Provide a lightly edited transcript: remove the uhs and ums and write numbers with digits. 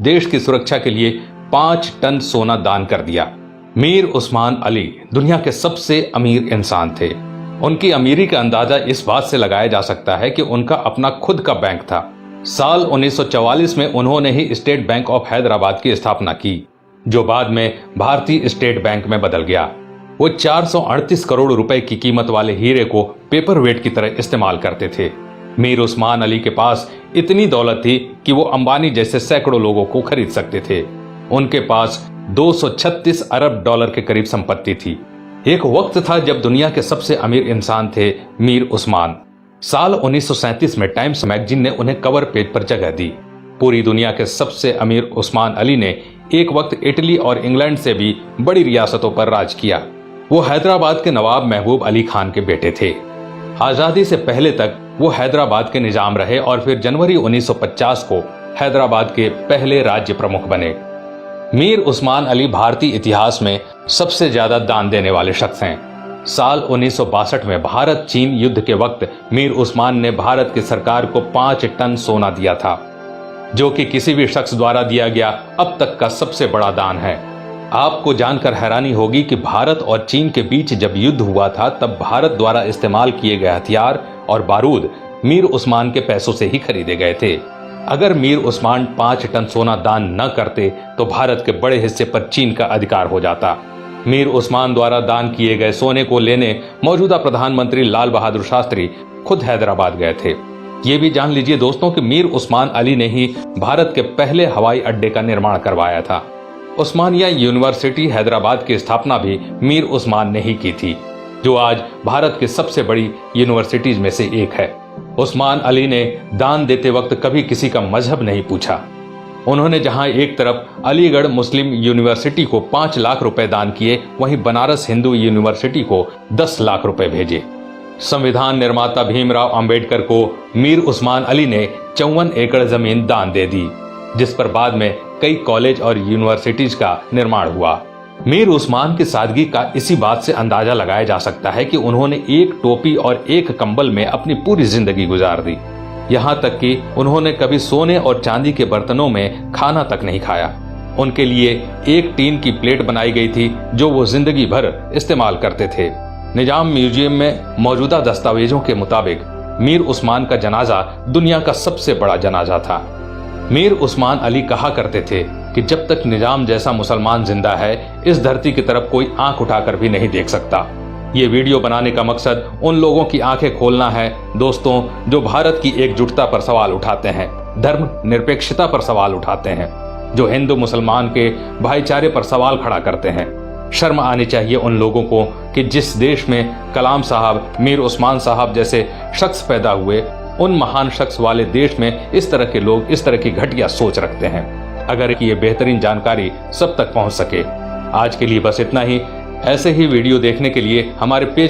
देश की सुरक्षा के लिए 5 टन सोना दान कर दिया। मीर उस्मान अली दुनिया के सबसे अमीर इंसान थे। उनकी अमीरी का अंदाजा इस बात से लगाया जा सकता है कि उनका अपना खुद का बैंक था। साल 1944 में उन्होंने ही स्टेट बैंक ऑफ हैदराबाद की स्थापना की, जो बाद में भारतीय स्टेट बैंक में बदल गया। वो 438 करोड़ रुपए की कीमत वाले हीरे को पेपर वेट की तरह इस्तेमाल करते थे। मीर उस्मान अली के पास इतनी दौलत थी कि वो अंबानी जैसे सैकड़ों लोगों को खरीद सकते थे। उनके पास 236 अरब डॉलर के करीब संपत्ति थी। एक वक्त था जब दुनिया के सबसे अमीर इंसान थे मीर उस्मान। साल 1937 में टाइम्स मैगजीन ने उन्हें कवर पेज पर जगह दी। पूरी दुनिया के सबसे अमीर उस्मान अली ने एक वक्त इटली और इंग्लैंड से भी बड़ी रियासतों पर राज किया। वो हैदराबाद के नवाब महबूब अली खान के बेटे थे। आजादी से पहले तक वो हैदराबाद के निजाम रहे और फिर जनवरी 1950 को हैदराबाद के पहले राज्य प्रमुख बने। मीर उस्मान अली भारतीय इतिहास में सबसे ज्यादा दान देने वाले शख्स हैं। साल 1962 में भारत चीन युद्ध के वक्त मीर उस्मान ने भारत की सरकार को 5 टन सोना दिया था, जो कि किसी भी शख्स द्वारा दिया गया अब तक का सबसे बड़ा दान है। आपको जानकर हैरानी होगी कि भारत और चीन के बीच जब युद्ध हुआ था तब भारत द्वारा इस्तेमाल किए गए हथियार और बारूद मीर उस्मान के पैसों से ही खरीदे गए थे। अगर मीर उस्मान 5 टन सोना दान न करते तो भारत के बड़े हिस्से पर चीन का अधिकार हो जाता। मीर उस्मान द्वारा दान किए गए सोने को लेने मौजूदा प्रधानमंत्री लाल बहादुर शास्त्री खुद हैदराबाद गए थे। ये भी जान लीजिए दोस्तों कि मीर उस्मान अली ने ही भारत के पहले हवाई अड्डे का निर्माण करवाया था। उस्मानिया यूनिवर्सिटी हैदराबाद की स्थापना भी मीर उस्मान ने ही की थी, जो आज भारत की सबसे बड़ी यूनिवर्सिटीज में से एक है। उस्मान अली ने दान देते वक्त कभी किसी का मजहब नहीं पूछा। उन्होंने जहां एक तरफ अलीगढ़ मुस्लिम यूनिवर्सिटी को 5 लाख रुपए दान किए, वहीं बनारस हिंदू यूनिवर्सिटी को 10 लाख रुपए भेजे। संविधान निर्माता भीमराव अंबेडकर को मीर उस्मान अली ने 54 एकड़ जमीन दान दे दी, जिस पर बाद में कई कॉलेज और यूनिवर्सिटीज का निर्माण हुआ। मीर उस्मान की सादगी का इसी बात से अंदाजा लगाया जा सकता है कि उन्होंने एक टोपी और एक कंबल में अपनी पूरी जिंदगी गुजार दी। यहाँ तक कि उन्होंने कभी सोने और चांदी के बर्तनों में खाना तक नहीं खाया। उनके लिए एक टीन की प्लेट बनाई गई थी, जो वो जिंदगी भर इस्तेमाल करते थे। निजाम म्यूजियम में मौजूदा दस्तावेजों के मुताबिक मीर उस्मान का जनाजा दुनिया का सबसे बड़ा जनाजा था। मीर उस्मान अली कहा करते थे कि जब तक निजाम जैसा मुसलमान जिंदा है, इस धरती की तरफ कोई आंख उठाकर भी नहीं देख सकता। ये वीडियो बनाने का मकसद उन लोगों की आंखें खोलना है दोस्तों, जो भारत की एकजुटता पर सवाल उठाते हैं, धर्म निरपेक्षता पर सवाल उठाते हैं, जो हिंदू मुसलमान के भाईचारे पर सवाल खड़ा करते हैं। शर्म आनी चाहिए उन लोगों को कि जिस देश में कलाम साहब, मीर उस्मान साहब जैसे शख्स पैदा हुए, उन महान शख्स वाले देश में इस तरह के लोग इस तरह की घटिया सोच रखते हैं। अगर ये बेहतरीन जानकारी सब तक पहुंच सके। आज के लिए बस इतना ही। ऐसे ही वीडियो देखने के लिए हमारे पेज